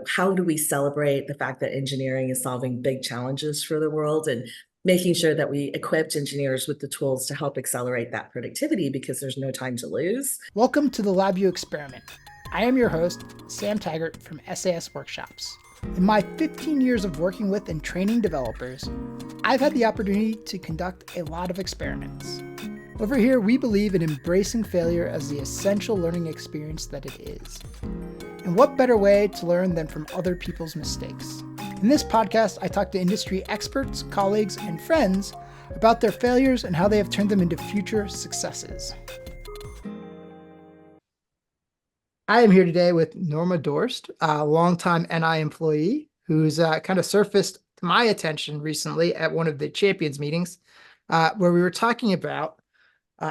how do we celebrate the fact that engineering is solving big challenges for the world and making sure that we equipped engineers with the tools to help accelerate that productivity because there's no time to lose. Welcome to the LabVIEW experiment. I am your host, Sam Taggart from SAS Workshops. In my 15 years of working with and training developers, I've had the opportunity to conduct a lot of experiments. Over here, we believe in embracing failure as the essential learning experience that it is. And what better way to learn than from other people's mistakes? In this podcast, I talk to industry experts, colleagues, and friends about their failures and how they have turned them into future successes. I am here today with Norma Dorst, a longtime NI employee who's kind of surfaced to my attention recently at one of the champions meetings where we were talking about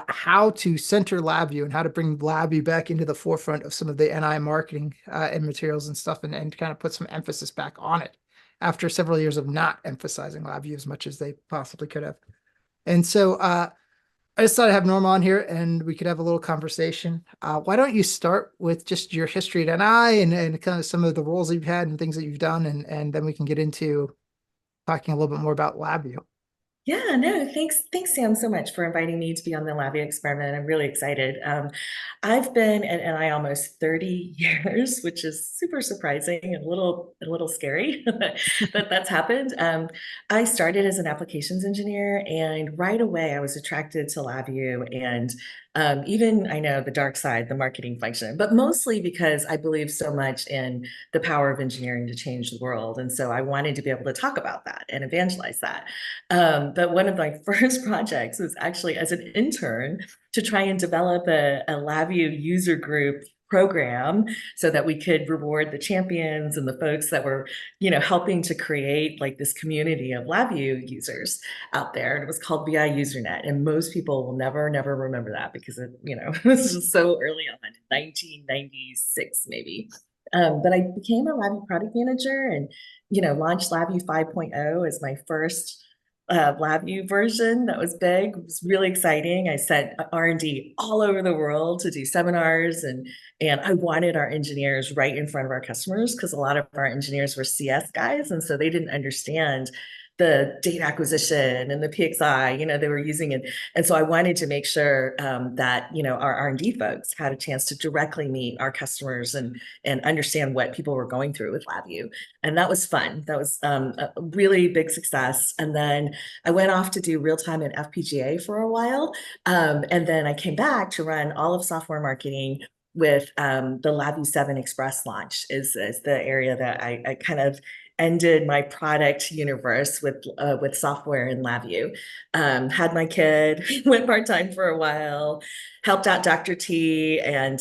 how to center LabVIEW and how to bring LabVIEW back into the forefront of some of the NI marketing and materials and stuff and kind of put some emphasis back on it after several years of not emphasizing LabVIEW as much as they possibly could have. And so I just thought I'd have Norma on here and we could have a little conversation. Why don't you start with just your history at NI and kind of some of the roles that you've had and things that you've done, and then we can get into talking a little bit more about LabVIEW. Yeah, no, thanks, Sam, so much for inviting me to be on the LabVIEW experiment. I'm really excited. I've been at NI almost 30 years, which is super surprising and a little scary that that's happened. I started as an applications engineer, and right away I was attracted to LabVIEW and even I know the dark side, the marketing function, but mostly because I believe so much in the power of engineering to change the world. And so I wanted to be able to talk about that and evangelize that. But one of my first projects was actually as an intern to try and develop a LabVIEW user group program so that we could reward the champions and the folks that were, helping to create like this community of LabVIEW users out there. And it was called BI UserNet. And most people will never remember that because it was just so early on, 1996 maybe. But I became a LabVIEW product manager and, launched LabVIEW 5.0 as my first LabVIEW version. That was big. It was really exciting. I sent R&D all over the world to do seminars, and I wanted our engineers right in front of our customers because a lot of our engineers were CS guys, and so they didn't understand the data acquisition and the PXI, they were using it. And so I wanted to make sure that, our R&D folks had a chance to directly meet our customers and understand what people were going through with LabVIEW. And that was fun. That was a really big success. And then I went off to do real time at FPGA for a while. And then I came back to run all of software marketing with the LabVIEW 7 Express launch is the area that I kind of ended my product universe with software in LabVIEW. Had my kid, went part-time for a while, helped out Dr. T, and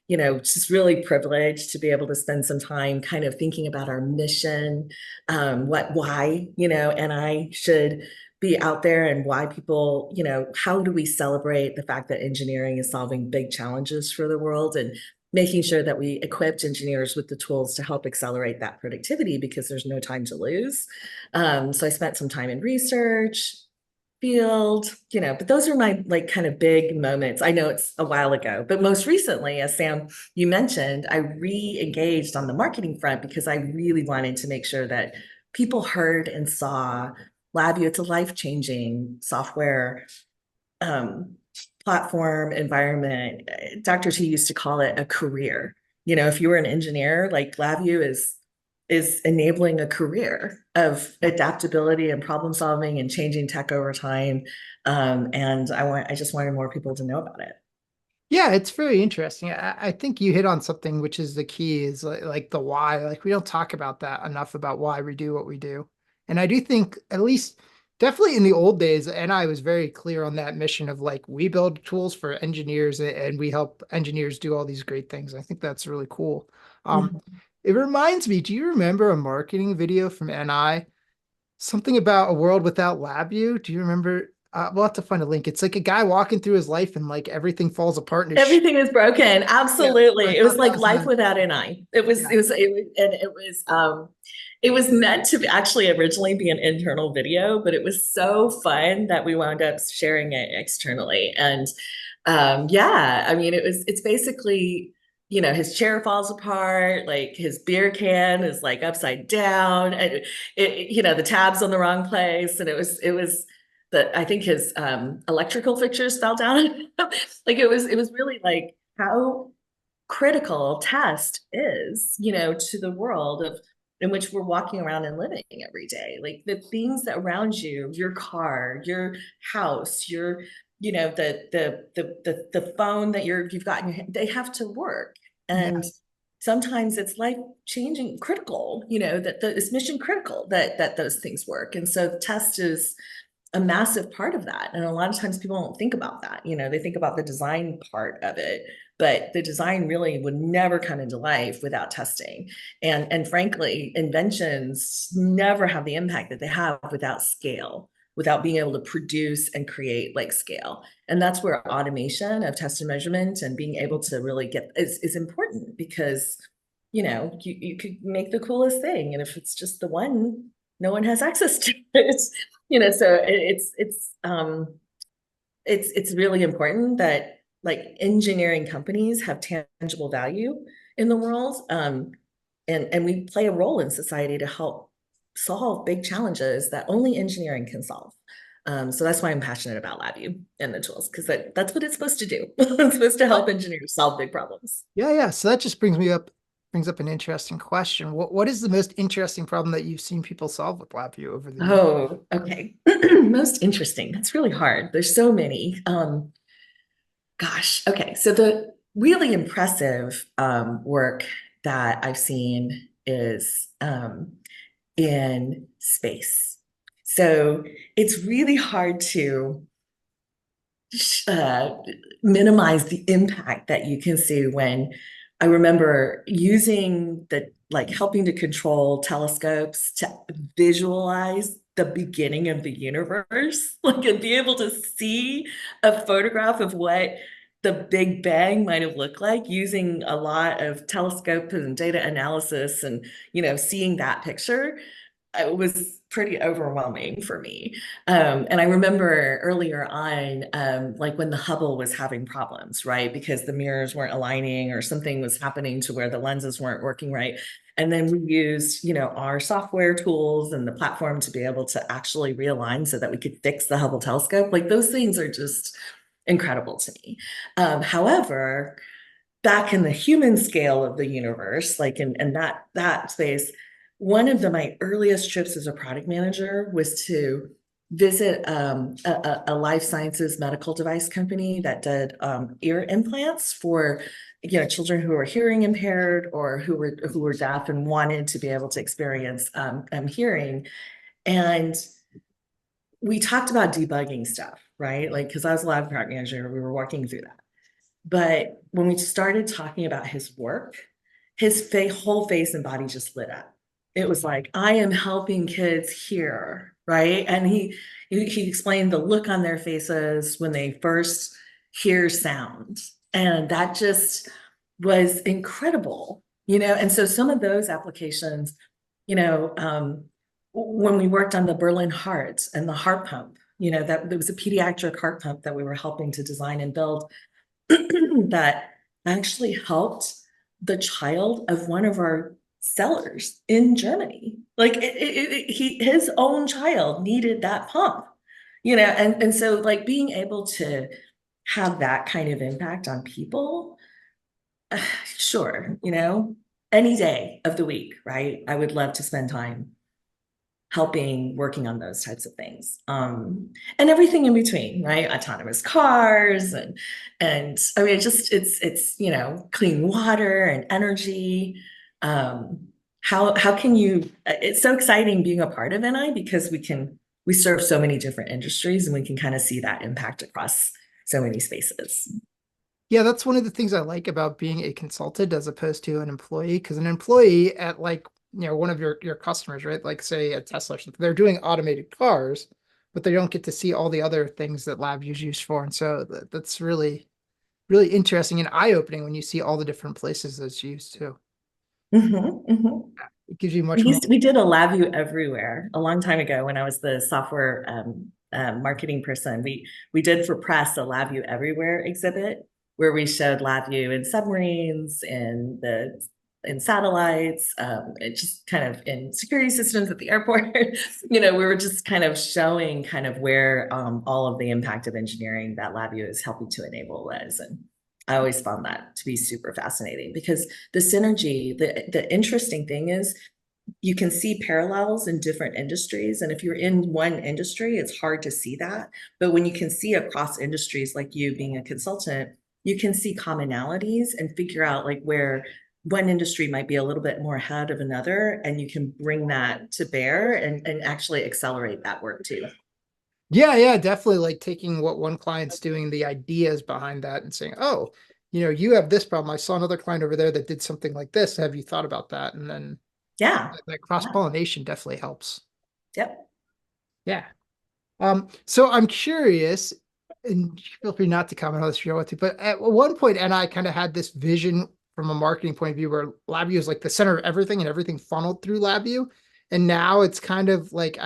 just really privileged to be able to spend some time kind of thinking about our mission, why, and I should be out there and why people, how do we celebrate the fact that engineering is solving big challenges for the world and making sure that we equipped engineers with the tools to help accelerate that productivity because there's no time to lose. So I spent some time in research, field, but those are my like kind of big moments. I know it's a while ago, but most recently, as Sam, you mentioned, I re-engaged on the marketing front because I really wanted to make sure that people heard and saw LabVIEW. It's a life-changing software platform environment. Dr. T used to call it a career. If you were an engineer, like LabVIEW is enabling a career of adaptability and problem solving and changing tech over time. And I just wanted more people to know about it. Yeah, it's very interesting. I think you hit on something which is the key is like the why. Like we don't talk about that enough about why we do what we do. And I do think at least definitely in the old days, and I was very clear on that mission of like we build tools for engineers and we help engineers do all these great things. I think that's really cool. Mhm. It reminds me, do you remember a marketing video from NI? Something about a world without LabVIEW? Do you remember? We'll have to find a link. It's like a guy walking through his life and like everything falls apart in his Everything is broken. Yeah, I Absolutely. It was thought that like was life nice. without an eye. Yeah. It was meant to actually originally be an internal video, but it was so fun that we wound up sharing it externally. And yeah, I mean, it's basically his chair falls apart, like his beer can is like upside down, and the tab's on the wrong place, and it was that I think his electrical fixtures fell down. Like it was really like how critical test is, to the world of in which we're walking around and living every day. Like the things that around you, your car, your house, your, the phone that you've got in your hand, they have to work. And Yeah. sometimes it's life changing critical, it's mission critical that those things work. And so the test is a massive part of that. And a lot of times people don't think about that. They think about the design part of it, but the design really would never come into life without testing. And frankly, inventions never have the impact that they have without scale, without being able to produce and create like scale. And that's where automation of test and measurement and being able to really get is important because you could make the coolest thing. And if it's just the one, no one has access to it. So it's really important that like engineering companies have tangible value in the world. And we play a role in society to help solve big challenges that only engineering can solve. So that's why I'm passionate about LabVIEW and the tools, because that's what it's supposed to do. It's supposed to help engineers solve big problems. Yeah, yeah. So that just brings up an interesting question. What is the most interesting problem that you've seen people solve with LabVIEW over the years? Oh, okay. Most interesting. That's really hard. There's so many. Gosh. Okay. So the really impressive work that I've seen is in space. So it's really hard to uh, minimize the impact that you can see when I remember using like helping to control telescopes to visualize the beginning of the universe, like and be able to see a photograph of what the Big Bang might have looked like using a lot of telescope and data analysis and, seeing that picture. It was pretty overwhelming for me. And I remember earlier on, like when the Hubble was having problems, right? Because the mirrors weren't aligning or something was happening to where the lenses weren't working right. And then we used, our software tools and the platform to be able to actually realign so that we could fix the Hubble telescope. Like those things are just incredible to me. However, back in the human scale of the universe, like in that space, one of my earliest trips as a product manager was to visit a life sciences medical device company that did ear implants for children who were hearing impaired or who were deaf and wanted to be able to experience hearing. And we talked about debugging stuff, right? Like because I was a lab product manager, we were working through that. But when we started talking about his work, his whole face and body just lit up. It was like, I am helping kids hear, right? And he explained the look on their faces when they first hear sound. And that just was incredible, And so some of those applications, you know, um, when we worked on the Berlin heart and the heart pump, that there was a pediatric heart pump that we were helping to design and build that actually helped the child of one of our sellers in Germany. Like his own child needed that pump, and so like being able to have that kind of impact on people, sure, any day of the week, right? I would love to spend time helping working on those types of things, and everything in between, right? Autonomous cars and I mean it's clean water and energy. How can you, it's so exciting being a part of NI because we serve so many different industries and we can kind of see that impact across so many spaces. Yeah, that's one of the things I like about being a consultant as opposed to an employee. Because an employee at like, one of your customers, right? Like say a Tesla or something, they're doing automated cars, but they don't get to see all the other things that LabVIEW is used for. And so that's really, really interesting and eye-opening when you see all the different places that's used too. Mhm. It gives you We much more. used we did a LabVIEW everywhere a long time ago when I was the software marketing person. We did for press a LabVIEW everywhere exhibit. where we showed LabVIEW in submarines and in satellites, it just kind of in security systems at the airport. We were just kind of showing kind of where all of the impact of engineering that LabVIEW is helping to enable was. And I always found that to be super fascinating because the synergy, the interesting thing is you can see parallels in different industries. And if you're in one industry, it's hard to see that. But when you can see across industries, like you being a consultant, you can see commonalities and figure out like where one industry might be a little bit more ahead of another, and you can bring that to bear and actually accelerate that work too. Yeah, yeah, definitely like taking what one client's doing, the ideas behind that and saying, oh, you have this problem. I saw another client over there that did something like this. Have you thought about that? And then Yeah. that Yeah. cross-pollination definitely helps. Yep. Yeah. So I'm curious, and feel free not to comment on this if you don't want to, but at one point, and I kind of had this vision from a marketing point of view where LabVIEW is like the center of everything and everything funneled through LabVIEW. And now it's kind of like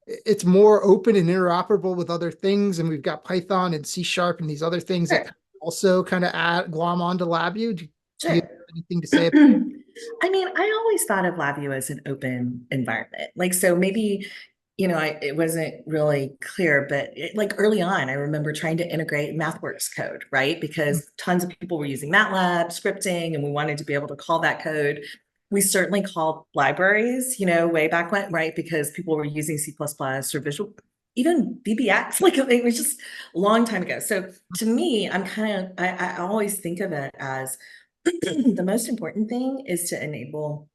it's more open and interoperable with other things. And we've got Python and C Sharp and these other things that Sure. also kind of add glom onto LabVIEW. Do you have Sure. anything to say? I mean, I always thought of LabVIEW as an open environment. Like, so maybe, it wasn't really clear, but like early on, I remember trying to integrate MathWorks code, right? Because tons of people were using MATLAB scripting and we wanted to be able to call that code. We certainly called libraries, way back when, right? Because people were using C++ or Visual, even VBX, like it was just a long time ago. So to me, I always think of it as the most important thing is to enable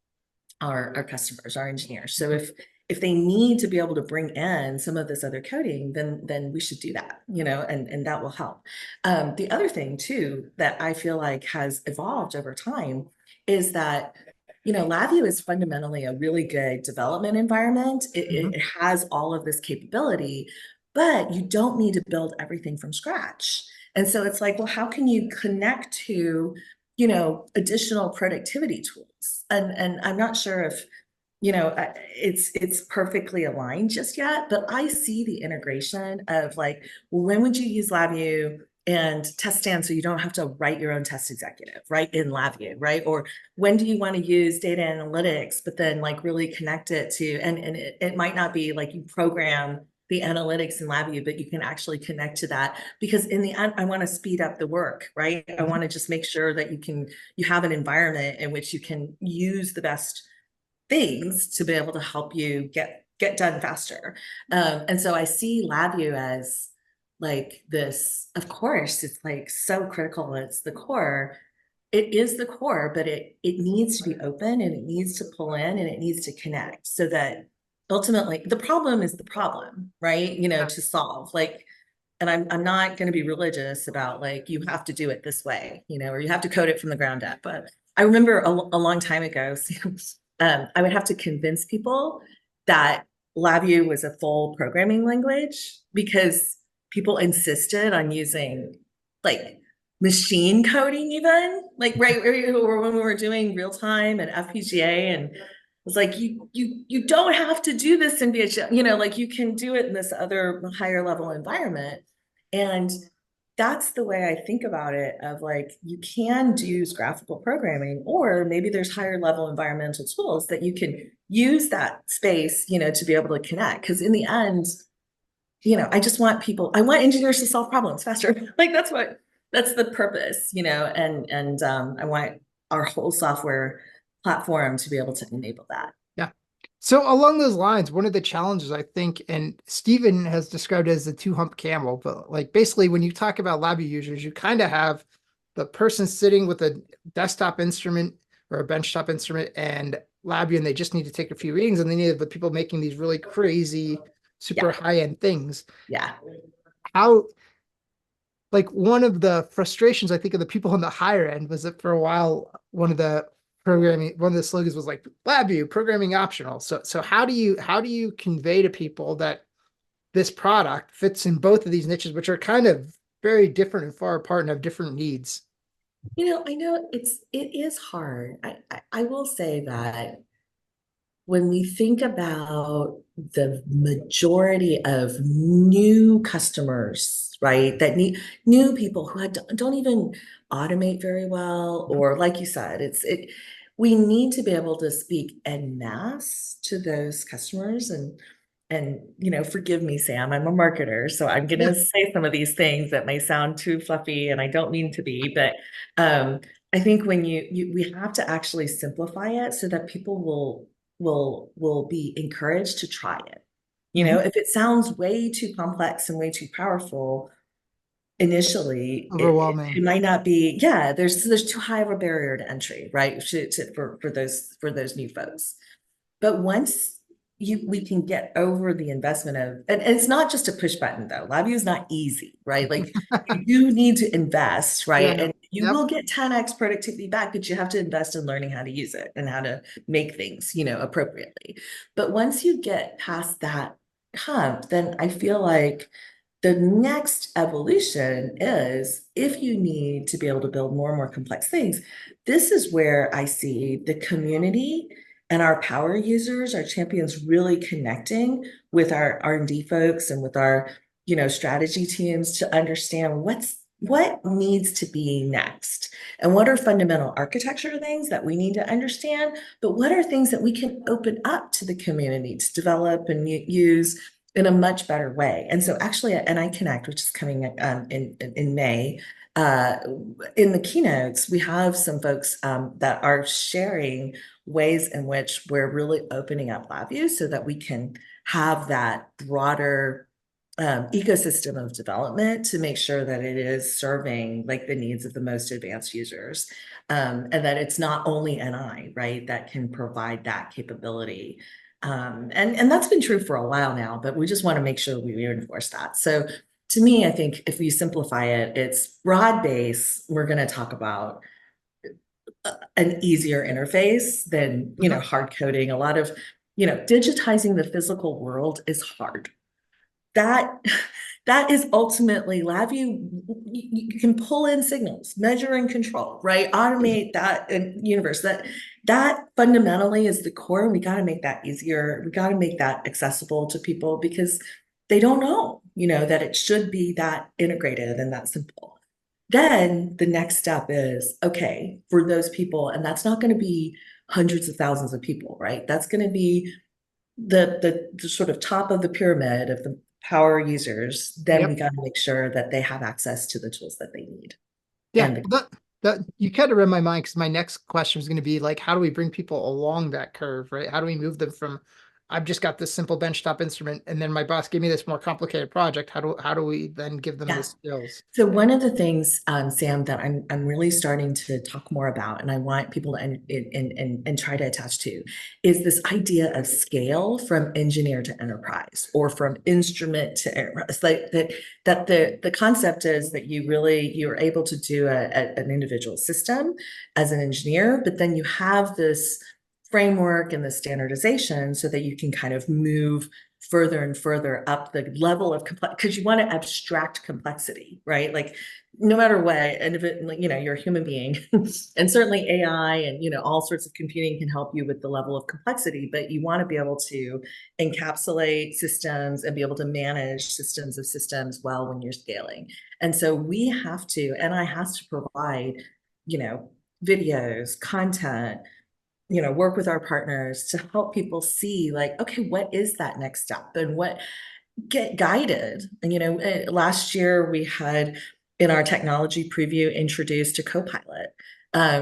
our customers, our engineers. So if they need to be able to bring in some of this other coding, then we should do that, and that will help. The other thing too that I feel like has evolved over time is that LabVIEW is fundamentally a really good development environment. Mhm. It has all of this capability, but you don't need to build everything from scratch. And so it's like, well, how can you connect to additional productivity tools? And I'm not sure if, it's perfectly aligned just yet, but I see the integration of like, well, when would you use LabVIEW and test stand so you don't have to write your own test executive, right? In LabVIEW, right? Or when do you want to use data analytics, but then like really connect it to, and it might not be like you program the analytics in LabVIEW, but you can actually connect to that because in the end, I want to speed up the work, right? I want to just make sure that you have an environment in which you can use the best things to be able to help you get done faster. And so I see LabVIEW as like this, of course, it's like so critical. It's the core. It is the core, but it needs to be open and it needs to pull in and it needs to connect so that ultimately the problem is the problem, right? To solve. Like, and I'm not going to be religious about like you have to do it this way, or you have to code it from the ground up. But I remember a long time ago, I would have to convince people that LabVIEW was a full programming language because people insisted on using like machine coding, even like right or when we were doing real time and FPGA and it's like you don't have to do this in VHDL, like you can do it in this other higher level environment. And that's the way I think about it of like you can use graphical programming or maybe there's higher level environmental tools that you can use that space, to be able to connect. Because in the end, I want engineers to solve problems faster. Like that's the purpose, and I want our whole software platform to be able to enable that. Yeah. So along those lines, one of the challenges I think, and Stephen has described it as the two hump camel, but like basically when you talk about LabVIEW users, you kind of have the person sitting with a desktop instrument or a benchtop instrument and LabVIEW, and they just need to take a few readings, and they need the people making these really crazy, super Yeah. high-end things. Yeah. How like one of the frustrations I think of the people on the higher end was that for a while one of the slogans was like LabVIEW programming optional. So how do you convey to people that this product fits in both of these niches, which are kind of very different and far apart and have different needs? I know it is hard. I will say that when we think about the majority of new customers, right, that need new people who don't even automate very well, Mhm. or like you said, we need to be able to speak en masse to those customers. And forgive me, Sam, I'm a marketer, so I'm Yeah, gonna say some of these things that may sound too fluffy, and I don't mean to be, but um, I think when we have to actually simplify it so that people will be encouraged to try it. mhm. If it sounds way too complex and way too powerful initially, it Overwhelming. might not be. Yeah, there's too high of a barrier to entry, right? For those new folks. But once we can get over the investment of, and it's not just a push button though. LabVIEW is not easy, right? Like you do need to invest, Yeah, right? no. And you Yep. will get 10x productivity back, but you have to invest in learning how to use it and how to make things, appropriately. But once you get past that hump, then I feel like the next evolution is if you need to be able to build more and more complex things, this is where I see the community and our power users, our champions really connecting with our R&D folks and with our, strategy teams to understand what needs to be next and what are fundamental architecture things that we need to understand, but what are things that we can open up to the community to develop and use in a much better way. And so actually at NI Connect, which is coming in May, uh, in the keynotes, we have some folks that are sharing ways in which we're really opening up LabVIEW so that we can have that broader ecosystem of development to make sure that it is serving like the needs of the most advanced users, and that it's not only NI, right, that can provide that capability. And that's been true for a while now, but we just want to make sure we reinforce that. So to me, I think if we simplify it, it's broad base. We're going to talk about an easier interface than, Mhm. hard coding. A lot of, digitizing the physical world is hard. That that is ultimately LabVIEW. You can pull in signals, measure and control, right? Automate that in universe. That fundamentally is the core. And we got to make that easier. We got to make that accessible to people because they don't know, that it should be that integrated and that simple. Then the next step is okay for those people, and that's not going to be hundreds of thousands of people, right? That's going to be the sort of top of the pyramid of the power users. Then we Yep. got to make sure that they have access to the tools that they need. Yeah. And the, That you kind of read my mind because my next question was going to be like, how do we bring people along that curve, right? How do we move them from I've just got this simple benchtop instrument and then my boss gave me this more complicated project. How do we then give them the yeah. skills? So one of the things, Sam, that I'm really starting to talk more about, and I want people to and try to attach to, is this idea of scale from engineer to enterprise, or from instrument to enterprise. Like the concept is that you're able to do an individual system as an engineer, but then you have this framework and the standardization so that you can kind of move further and further up the level of complex, because you want to abstract complexity, right? Like no matter what, and if it, you're a human being, and certainly AI and all sorts of computing can help you with the level of complexity, but you want to be able to encapsulate systems and be able to manage systems of systems well when you're scaling. And so we have to, and I has to provide, you know, videos, content, work with our partners to help people see like, okay, what is that next step and what get guided. And, last year we had in our technology preview introduced a co-pilot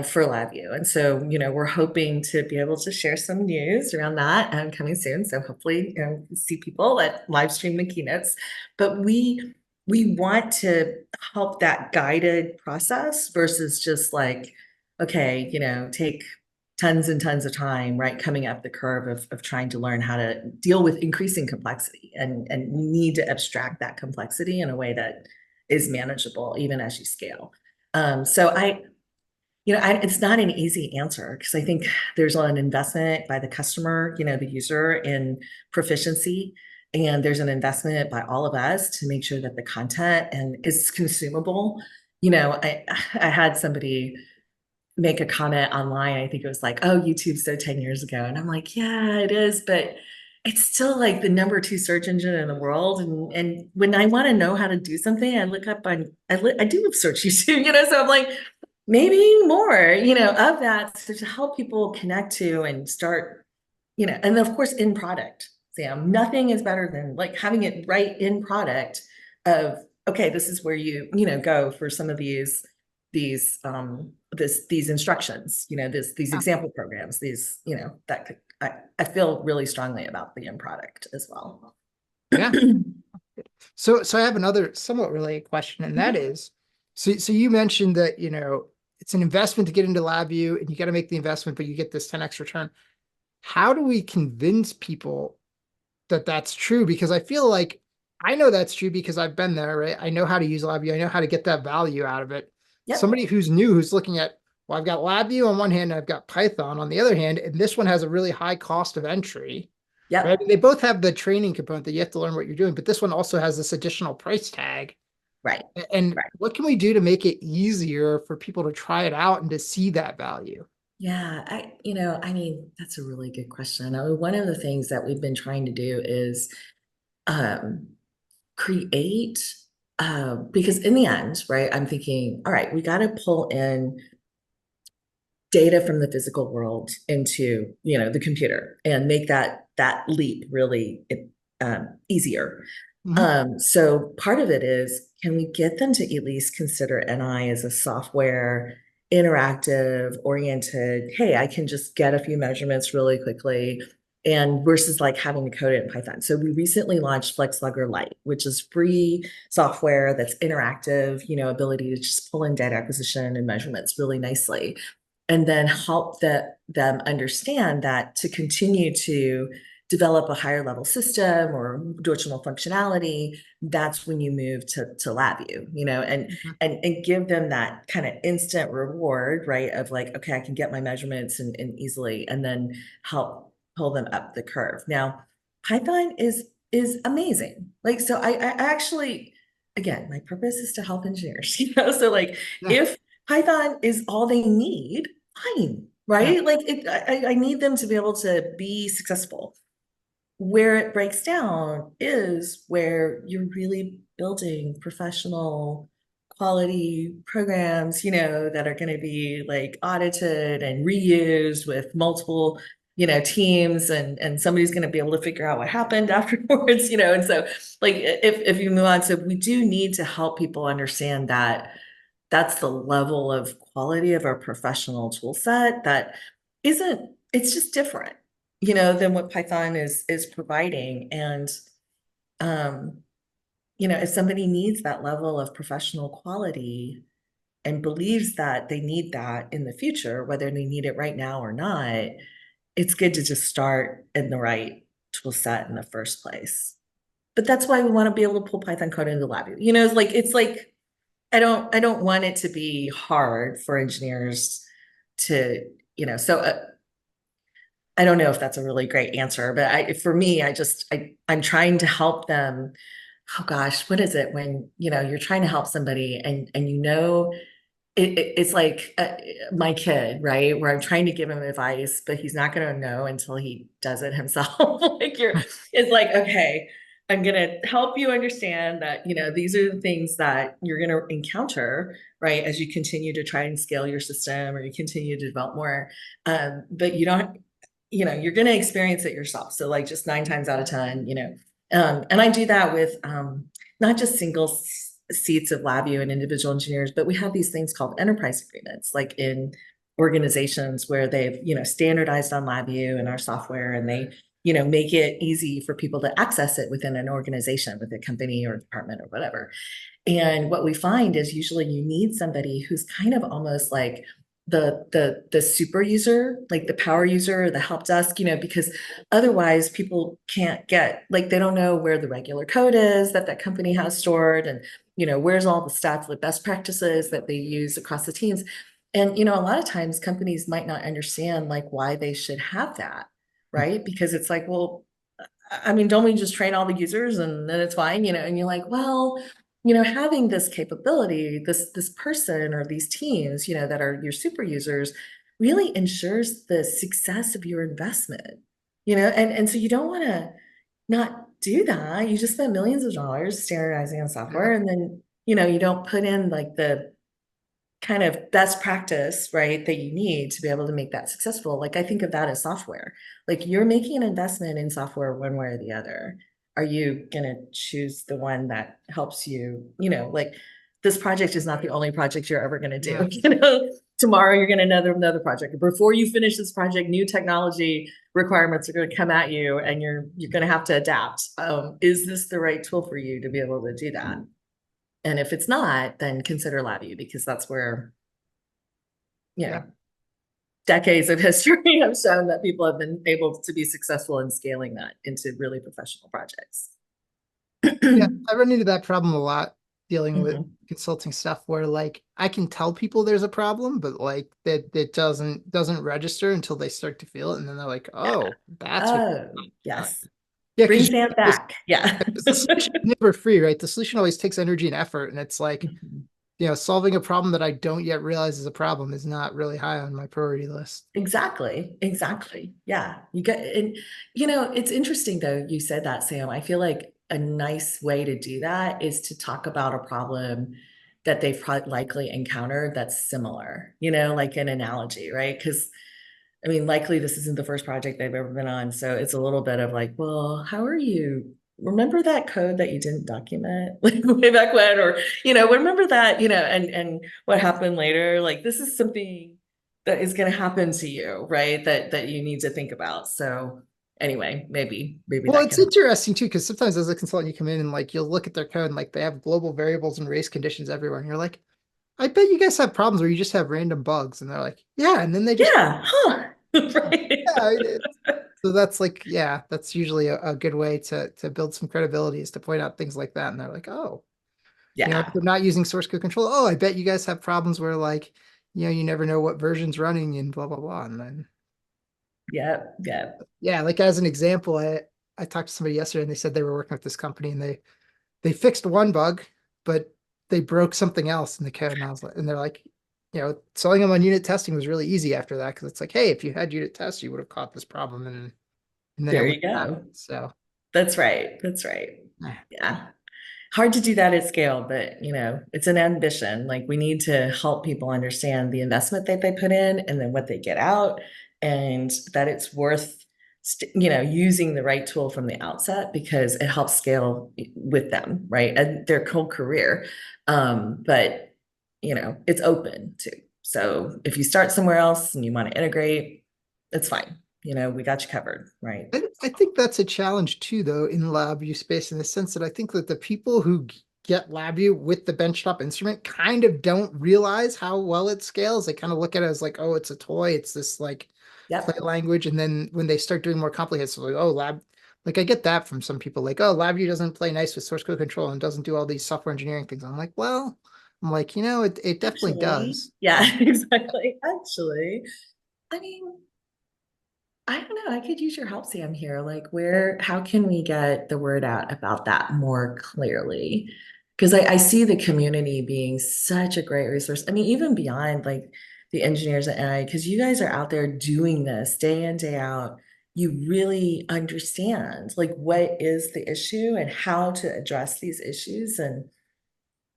for LabVIEW. And so, we're hoping to be able to share some news around that coming soon. So hopefully, see people that live stream the keynotes. But we want to help that guided process versus just like, okay, take tons and tons of time, right, coming up the curve of trying to learn how to deal with increasing complexity. And we need to abstract that complexity in a way that is manageable, even as you scale. So it's not an easy answer because I think there's an investment by the customer, the user in proficiency. And there's an investment by all of us to make sure that the content and is consumable. I had somebody make a comment online. I think it was like, oh, YouTube's so 10 years ago. And I'm like, yeah, it is, but it's still like the number two search engine in the world. And when I want to know how to do something, I look up on I do search YouTube, so I'm like, maybe more, of that, so to help people connect to and start, and of course in product, Sam, nothing is better than like having it right in product of, okay, this is where go for some of these instructions, these Yeah. example programs, that could, I feel really strongly about the end product as well. Yeah. So I have another somewhat related question, and that is, so you mentioned that, it's an investment to get into LabVIEW and you got to make the investment, but you get this 10x return. How do we convince people that that's true? Because I feel like I know that's true because I've been there, right? I know how to use LabVIEW. I know how to get that value out of it. Yep. Somebody who's new, who's looking at, well, I've got LabVIEW on one hand, and I've got Python on the other hand, and this one has a really high cost of entry, right? I Yep. mean, they both have the training component that you have to learn what you're doing, but this one also has this additional price tag. Right. And Right. what can we do to make it easier for people to try it out and to see that value? Yeah, I mean, that's a really good question. One of the things that we've been trying to do is um, create, because in the end, right, I'm thinking, all right, we got to pull in data from the physical world into, the computer and make that leap really easier. Mhm. So part of it is, can we get them to at least consider NI as a software, interactive, oriented? Hey, I can just get a few measurements really quickly, and versus like having to code it in Python. So we recently launched FlexLogger Lite, which is free software that's interactive, ability to just pull in data acquisition and measurements really nicely, and then help them understand that to continue to develop a higher level system or additional functionality, that's when you move to LabVIEW, and Mhm. and give them that kind of instant reward, right? Of like, okay, I can get my measurements and easily, and then help pull them up the curve. Now, Python is amazing. Like, so I actually, again, my purpose is to help engineers, so like Yeah. if Python is all they need, fine, Yeah. right? Like I need them to be able to be successful. Where it breaks down is where you're really building professional quality programs, that are going to be like audited and reused with multiple, teams, and somebody's going to be able to figure out what happened afterwards, and so like if you move on, so we do need to help people understand that that's the level of quality of our professional tool set that isn't, it's just different, than what Python is providing. And um, if somebody needs that level of professional quality and believes that they need that in the future, whether they need it right now or not, it's good to just start in the right tool set in the first place. But that's why we want to be able to pull Python code into LabVIEW. It's like I don't want it to be hard for engineers to, so I don't know if that's a really great answer, but for me, I'm trying to help them. Oh gosh, what is it when, you're trying to help somebody and it's like my kid, right? Where I'm trying to give him advice, but he's not going to know until he does it himself. It's like, okay, I'm going to help you understand that, these are the things that you're going to encounter, right? As you continue to try and scale your system or you continue to develop more. But you don't, you're going to experience it yourself. So like just 9 times out of 10, and I do that with, not just single seats of LabVIEW and individual engineers, but we have these things called enterprise agreements, like in organizations where they've, standardized on LabVIEW and our software, and they, make it easy for people to access it within an organization, with a company or department or whatever. And what we find is usually you need somebody who's kind of almost like the super user, like the power user, or the help desk, because otherwise people can't get, like, they don't know where the regular code is that company has stored, and where's all the stuff, the best practices that they use across the teams. And a lot of times companies might not understand like why they should have that, right? Because it's like, well, I mean, don't we just train all the users and then it's fine, and you're like, well, having this capability, this person or these teams, that are your super users, really ensures the success of your investment. And so you don't want to not do that. You just spend millions of dollars standardizing on Yeah. software, and then, you don't put in like the kind of best practice, right, that you need to be able to make that successful. Like I think of that as software. Like you're making an investment in software one way or the other. Are you going to choose the one that helps you, like this project is not the only project you're ever going to do. Yeah. Tomorrow you're going to another project. Before you finish this project, new technology requirements are going to come at you and you're going to have to adapt. Is this the right tool for you to be able to do that? And if it's not, then consider LabVIEW, because that's where, you Yeah. know, decades of history have shown that people have been able to be successful in scaling that into really professional projects. Yeah. I run into that problem a lot dealing with Mhm. consulting stuff where like I can tell people there's a problem, but like that it doesn't register until they start to feel it. And then they're like, Yeah. oh, that's what Oh, uh, yes. yeah, Bring because Sam back. Yeah. the solution is never free, right? The solution always takes energy and effort. And it's like, Mhm. solving a problem that I don't yet realize is a problem is not really high on my priority list. Exactly. Exactly. Yeah. And it's interesting though, you said that, Sam. I feel like a nice way to do that is to talk about a problem that they've likely encountered that's similar, like an analogy, right? Because I mean, likely this isn't the first project they've ever been on. So it's a little bit of like, well, how are you? Remember that code that you didn't document like way back when, or, remember that, and what happened later? Like this is something that is going to happen to you, right? That you need to think about. So anyway, maybe Well, that it's can help. interesting too, because sometimes as a consultant, you come in and like you'll look at their code and like they have global variables and race conditions everywhere, and you're like, I bet you guys have problems where you just have random bugs, and they're like, yeah, and then they just Yeah, huh. Right. yeah. So that's like, yeah, that's usually a good way to build some credibility is to point out things like that, and they're like, oh, if Yeah. they're not using source code control, oh, I bet you guys have problems where like, you never know what version's running and blah blah blah, and then Yep. Yep. yeah, like as an example, I talked to somebody yesterday and they said they were working with this company and they fixed one bug, but they broke something else in the code. And I was like, and they're like, selling them on unit testing was really easy after that because it's like, hey, if you had unit tests, you would have caught this problem and then it There wouldn't you happen. go. So That's right. That's right. eh, Yeah. Hard to do that at scale, but it's an ambition. Like we need to help people understand the investment that they put in and then what they get out, and that it's worth using the right tool from the outset because it helps scale with them, right? And their whole career. But it's open too. So if you start somewhere else and you want to integrate, it's fine. We got you covered, right? I think that's a challenge too, though, in LabVIEW space in the sense that I think that the people who get LabVIEW with the benchtop instrument kind of don't realize how well it scales. They kind of look at it as like, oh, it's a toy. It's this like play Yep. language. And then when they start doing more complicated stuff, like, oh, like I get that from some people, like, oh, LabVIEW doesn't play nice with source code control and doesn't do all these software engineering things. I'm like, it definitely Actually, does. yeah, exactly. Actually, I mean, I don't know. I could use your help, Sam, here. Like, how can we get the word out about that more clearly? Because I see the community being such a great resource. I mean, even beyond like the engineers at NI, because you guys are out there doing this day in, day out. You really understand like what is the issue and how to address these issues. And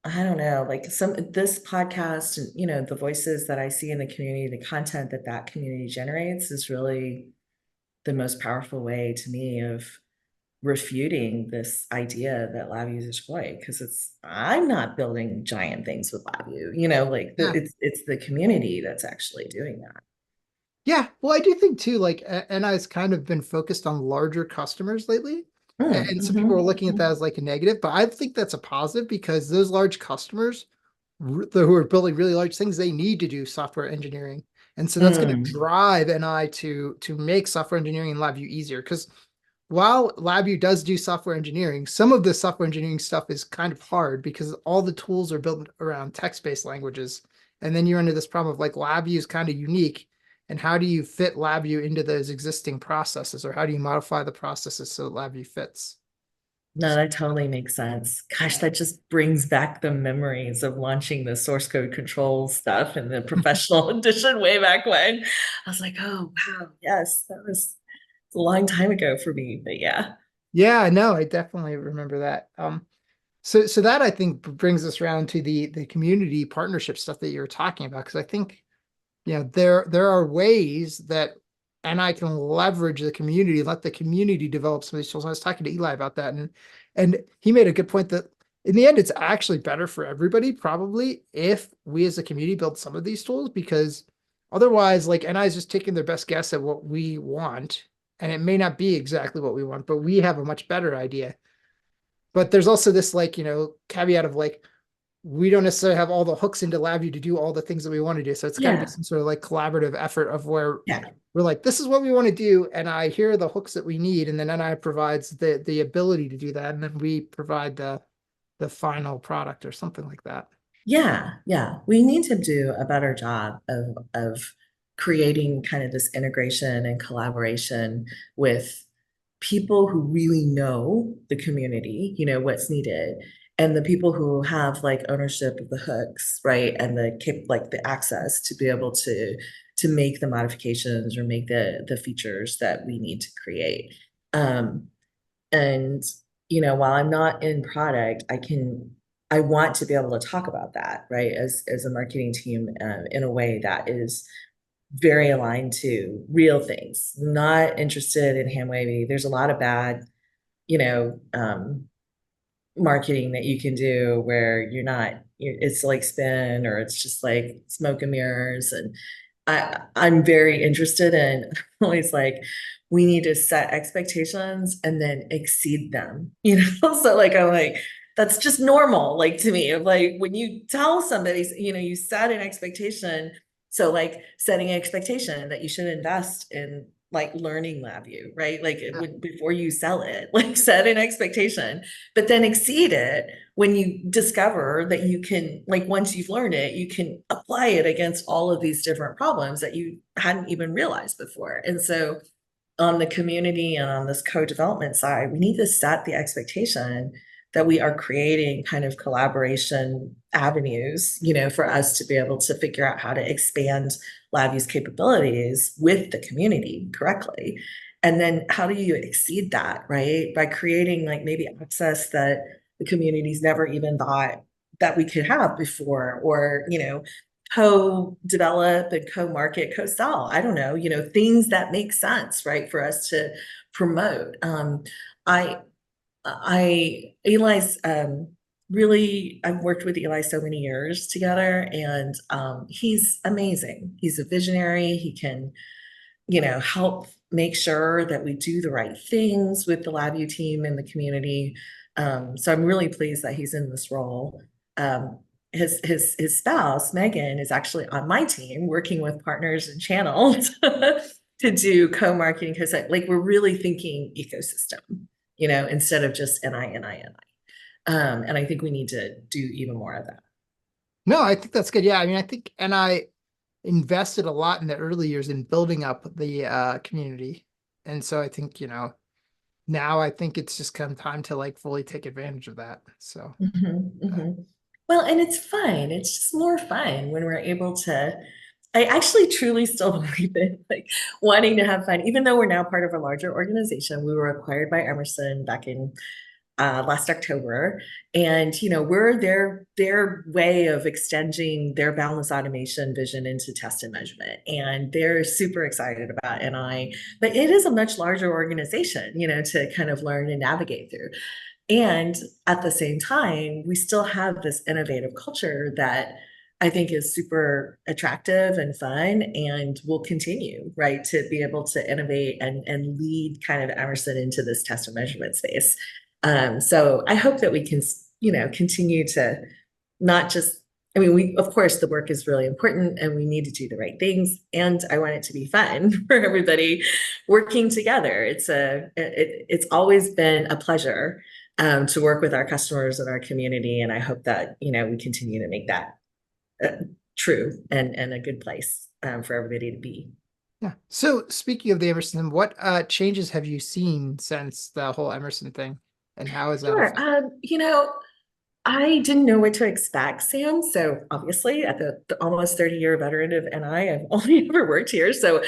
I don't know, like this podcast and the voices that I see in the community, the content that community generates is really the most powerful way to me of refuting this idea that LabVIEW is a toy, because I'm not building giant things with LabVIEW, like Yeah. it's the community that's actually doing that. Yeah, well, I do think too, like, NI's kind of been focused on larger customers lately. Mm, And some people are mhm, looking at that mhm. as like a negative, but I think that's a positive because those large customers who are building really large things, they need to do software engineering. And so that's going to Mm, drive NI to make software engineering in LabVIEW easier. Because while LabVIEW does do software engineering, some of the software engineering stuff is kind of hard because all the tools are built around text-based languages. And then you run into this problem of like LabVIEW is kind of unique. And how do you fit LabVIEW into those existing processes, or how do you modify the processes so that LabVIEW fits? No, that totally makes sense. Gosh, that just brings back the memories of launching the source code control stuff in the professional edition way back when. I was like, oh, wow, yes, that was a long time ago for me, but yeah. Yeah, no, I definitely remember that. So that I think brings us around to the community partnership stuff that you were talking about, because I think there are ways that and I can leverage the community, let the community develop some of these tools. I was talking to Eli about that, and he made a good point that in the end, it's actually better for everybody, probably, if we as a community build some of these tools, because otherwise, like NI is just taking their best guess at what we want, and it may not be exactly what we want, but we have a much better idea. But there's also this like, caveat of like, we don't necessarily have all the hooks into LabVIEW to do all the things that we want to do. So it's got to be Yeah, some sort of like collaborative effort of where yeah. we're like, this is what we want to do, and I hear the hooks that we need, and then NI provides the ability to do that, and then we provide the final product or something like that. Yeah, yeah. We need to do a better job of creating kind of this integration and collaboration with people who really know the community, what's needed, and the people who have like ownership of the hooks, right? And like the access to be able to make the modifications or make the features that we need to create. Um, and, while I'm not in product, I want to be able to talk about that, right? As a marketing team, in a way that is very aligned to real things, not interested in hand wavy. There's a lot of bad, you know, marketing that you can do where it's like spin or it's just like smoke and mirrors. And I'm very interested in always like we need to set expectations and then exceed them, So like I'm like, that's just normal, like to me. Like when you tell somebody, you set an expectation. So like setting an expectation that you should invest in like learning LabVIEW, right? Like Yeah. before you sell it, like set an expectation, but then exceed it when you discover that you can, like, once you've learned it, you can apply it against all of these different problems that you hadn't even realized before. And so on the community and on this co-development side, we need to set the expectation that we are creating kind of collaboration avenues, for us to be able to figure out how to expand LabVIEW's capabilities with the community correctly. And then how do you exceed that, right? By creating like maybe access that the community's never even thought that we could have before, or, co-develop and co-market, co-sell. I don't know, things that make sense, right, for us to promote. I Eli's really, I've worked with Eli so many years together, and he's amazing. He's a visionary. He can, help make sure that we do the right things with the LabVIEW team and the community. So I'm really pleased that he's in this role. Um, his spouse, Megan, is actually on my team working with partners and channels to do co-marketing, because like we're really thinking ecosystem, instead of just NI. And I think we need to do even more of that. No, I think that's good. Yeah, I mean, I think NI invested a lot in the early years in building up the community, and so I think now I think it's just come time to like fully take advantage of that. So. Mhm. Well, and it's fun. It's just more fun when we're able to. I actually truly still believe in like wanting to have fun, even though we're now part of a larger organization. We were acquired by Emerson back in last October, and we're their way of extending their boundless automation vision into test and measurement, and they're super excited about NI. But it is a much larger organization, to kind of learn and navigate through. And at the same time, we still have this innovative culture that I think is super attractive and fun and will continue, right, to be able to innovate and lead kind of Emerson into this test and measurement space. So I hope that we can, continue to not just, I mean, of course, the work is really important and we need to do the right things. And I want it to be fun for everybody working together. It's always been a pleasure to work with our customers and our community. And I hope that, we continue to make that true and a good place for everybody to be. Yeah. So speaking of the Emerson, what changes have you seen since the whole Emerson thing? and how has that Sure. affected? I didn't know what to expect, Sam. So obviously, at the almost 30-year veteran of NI, I've only ever worked here. So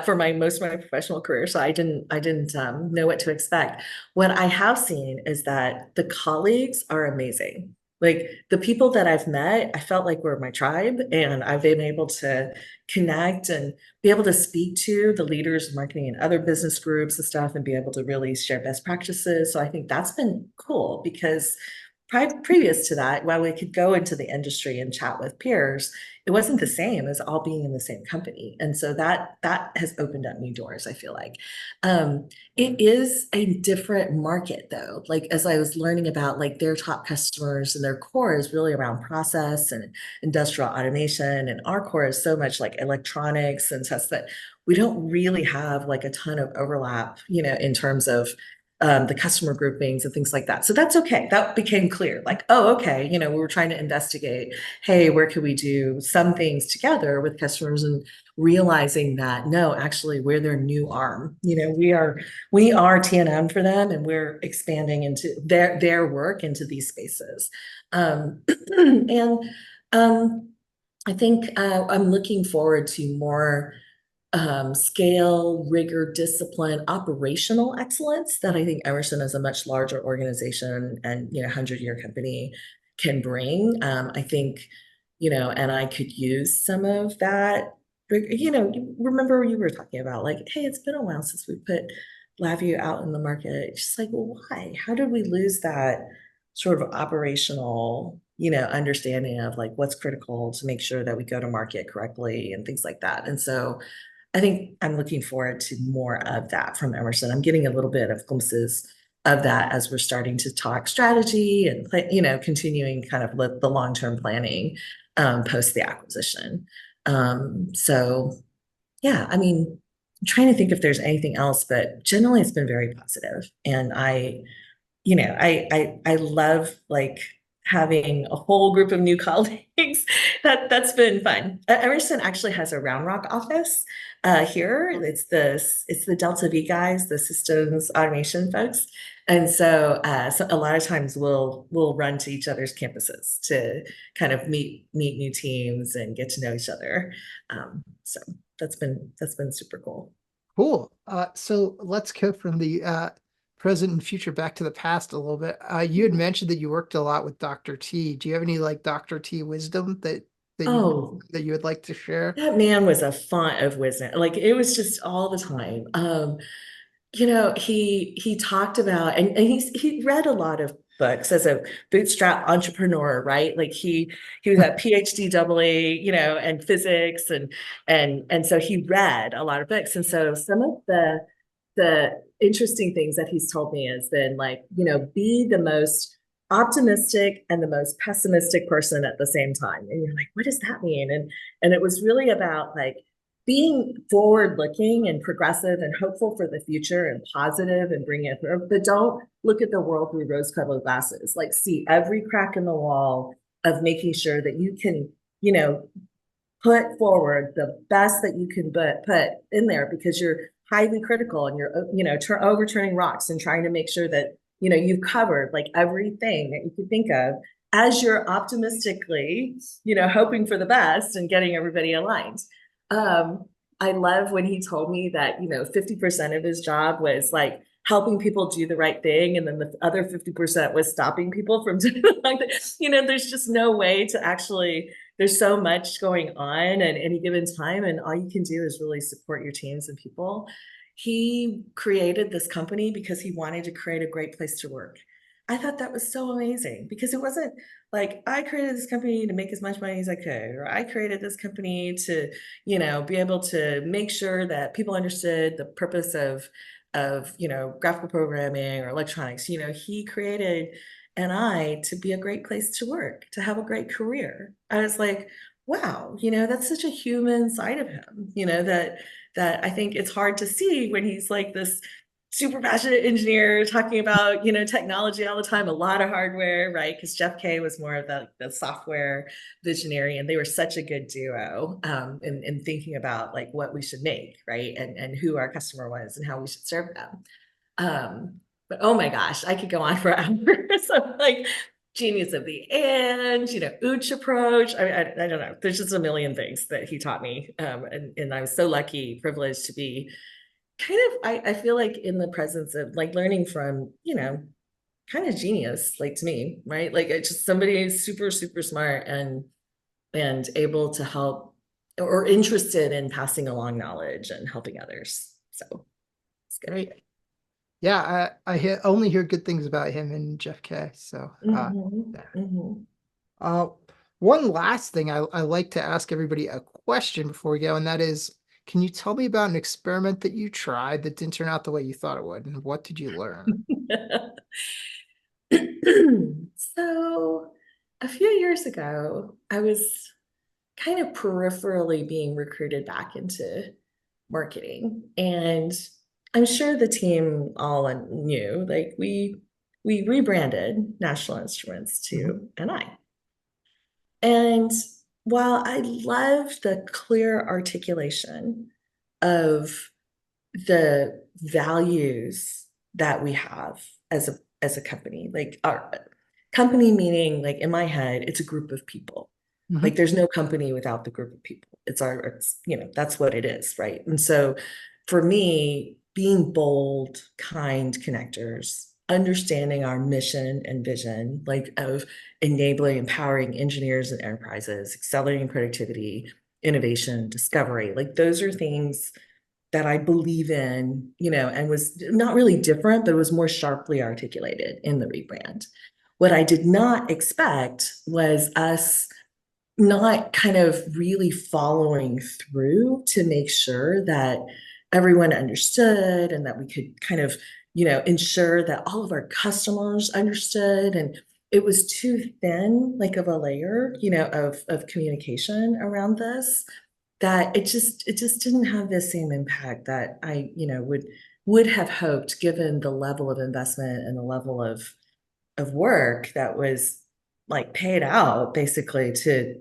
for my most of my professional career, so I didn't know what to expect. What I have seen is that the colleagues are amazing. Like the people that I've met, I felt like were my tribe, and I've been able to connect and be able to speak to the leaders of marketing and other business groups and stuff, and be able to really share best practices. So I think that's been cool because previous to that, while we could go into the industry and chat with peers, it wasn't the same as all being in the same company. And so that has opened up new doors, I feel like. Um, it is a different market though. Like as I was learning about like their top customers and their core is really around process and industrial automation. And our core is so much like electronics and such that we don't really have like a ton of overlap, in terms of the customer groupings and things like that. So that's okay. That became clear. Like, oh, okay, we were trying to investigate, hey, where could we do some things together with customers and realizing that no, actually we're their new arm. We are T&M for them and we're expanding into their work into these spaces. And I think I'm looking forward to more scale, rigor, discipline, operational excellence that I think Emerson as a much larger organization and 100-year company can bring. I think, and I could use some of that. Remember you were talking about like, hey, it's been a while since we put LabVIEW out in the market. It's just like, well, why? How did we lose that sort of operational, understanding of like what's critical to make sure that we go to market correctly and things like that. And so I think I'm looking forward to more of that from Emerson. I'm getting a little bit of glimpses of that as we're starting to talk strategy and continuing kind of the long-term planning post the acquisition. So yeah, I mean, I'm trying to think if there's anything else, but generally it's been very positive. And I love like having a whole group of new colleagues. That's been fun. Emerson actually has a Round Rock office here. It's the Delta V guys, the systems automation folks. And so a lot of times we'll run to each other's campuses to kind of meet new teams and get to know each other. So that's been super cool. Cool. So let's go from the present and future back to the past a little bit. You had mentioned that you worked a lot with Dr. T. Do you have any like Dr. T wisdom Oh, that you would like to share? that man was a font of wisdom. Like it was just all the time. He talked about and he read a lot of books as a bootstrap entrepreneur, right? Like he was a PhD double A, and physics and so he read a lot of books. And so some of the interesting things that he's told me has been like, be the most optimistic and the most pessimistic person at the same time. And you're like, what does that mean? And it was really about like being forward looking and progressive and hopeful for the future and positive and bring it through, but don't look at the world through rose colored glasses. Like see every crack in the wall of making sure that you can, you know, put forward the best that you can put in there because you're highly critical and you're overturning rocks and trying to make sure that you've covered like everything that you could think of as you're optimistically hoping for the best and getting everybody aligned. um I love when he told me that 50% of his job was like helping people do the right thing and then the other 50% was stopping people from doing the wrong thing. There's just no way to actually there's so much going on at any given time, and all you can do is really support your teams and people. He created this company because he wanted to create a great place to work. I thought that was so amazing because it wasn't like I created this company to make as much money as I could, or I created this company to, be able to make sure that people understood the purpose of graphical programming or electronics. He created NI to be a great place to work, to have a great career. I was like, wow, that's such a human side of him, that I think it's hard to see when he's like this super passionate engineer talking about, technology all the time, a lot of hardware, right? Because Jeff Kay was more of the software visionary, and they were such a good duo in thinking about like what we should make, right? And who our customer was and how we should serve them. But oh my gosh, I could go on for hours of like genius of the and, Ooch approach. I don't know. There's just a million things that he taught me. And I was so lucky, privileged to be kind of, I feel like in the presence of like learning from, kind of genius, like to me, right? Like it's just somebody who's super, super smart and able to help or interested in passing along knowledge and helping others. So it's good. Great. Yeah, only hear good things about him and Jeff K. So, Mhm, yeah. mhm. Uh, one last thing I like to ask everybody a question before we go, and that is, can you tell me about an experiment that you tried that didn't turn out the way you thought it would, and what did you learn? So a few years ago, I was kind of peripherally being recruited back into marketing. And I'm sure the team all knew, like we rebranded National Instruments Mhm. to NI. And while I love the clear articulation of the values that we have as a company, like our company meaning like in my head, it's a group of people. Like Mhm. there's no company without the group of people. That's what it is, right? And so for me, being bold, kind connectors, understanding our mission and vision, like of enabling, empowering engineers and enterprises, accelerating productivity, innovation, discovery, like those are things that I believe in, and was not really different, but it was more sharply articulated in the rebrand. What I did not expect was us not kind of really following through to make sure that everyone understood and that we could kind of, ensure that all of our customers understood. And it was too thin, like of a layer, of communication around this that it just didn't have the same impact that I, would have hoped given the level of investment and the level of work that was like paid out basically to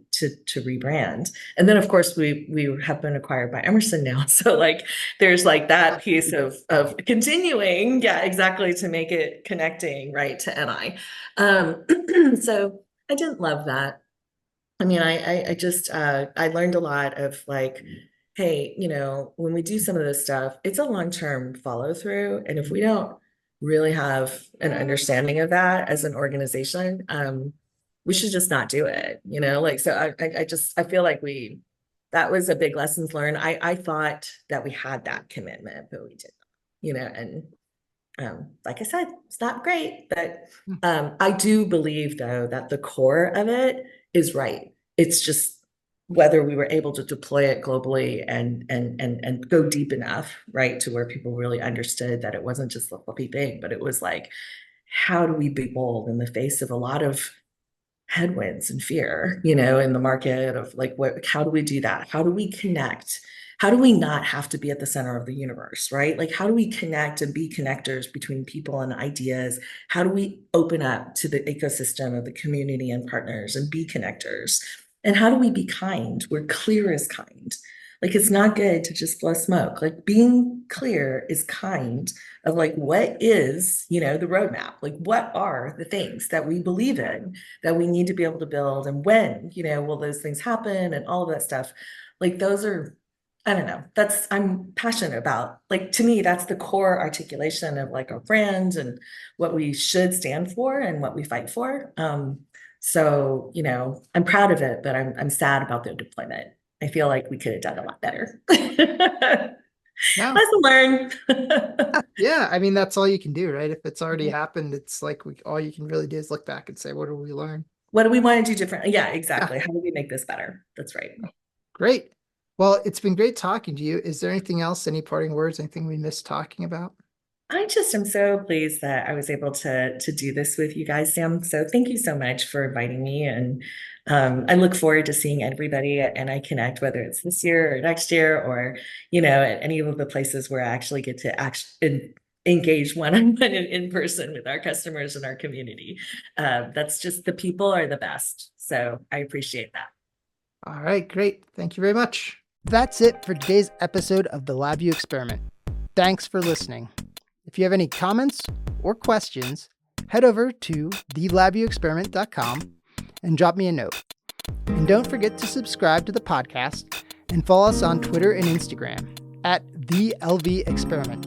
rebrand. And then of course we have been acquired by Emerson now. So like there's like that piece of continuing, yeah, exactly to make it connecting right to NI. So I didn't love that. I mean, I just I learned a lot of like, hey, when we do some of this stuff, it's a long-term follow through. And if we don't really have an understanding of that as an organization, we should just not do it, like so I feel like that was a big lessons learned. I thought that we had that commitment, but we didn't, and like I said, it's not great, but I do believe though that the core of it is right. It's just whether we were able to deploy it globally and go deep enough, right, to where people really understood that it wasn't just a fluffy thing, but it was like, how do we be bold in the face of a lot of headwinds and fear, in the market of like how do we do that? How do we connect? How do we not have to be at the center of the universe, right? Like how do we connect and be connectors between people and ideas? How do we open up to the ecosystem of the community and partners and be connectors? And how do we be kind? We're clear as kind. Like it's not good to just blow smoke. Like being clear is kind of like what is, the roadmap? Like what are the things that we believe in that we need to be able to build and when, will those things happen and all of that stuff. Like those are, I don't know, I'm passionate about. Like to me, that's the core articulation of like our brand and what we should stand for and what we fight for. So, I'm proud of it, but I'm sad about the deployment. I feel like we could have done a lot better. No. Lesson learned. Yeah, I mean that's all you can do, right? If it's already happened, it's like all you can really do is look back and say, what did we learn? What do we want to do different? Yeah, Yeah, exactly. How do we make this better? That's right. great. Well, it's been great talking to you. Is there anything else, any parting words, anything we missed talking about? I just am so pleased that I was able to do this with you guys, Sam. So thank you so much for inviting me, and I look forward to seeing everybody at NI Connect, whether it's this year or next year, or at any of the places where I actually get to engage one-on-one in person with our customers and our community. That's just the people are the best. So I appreciate that. All right, great. Thank you very much. That's it for today's episode of the LabVIEW experiment. Thanks for listening. If you have any comments or questions, head over to thelabviewexperiment.com and drop me a note. And don't forget to subscribe to the podcast and follow us on Twitter and Instagram at the LV Experiment.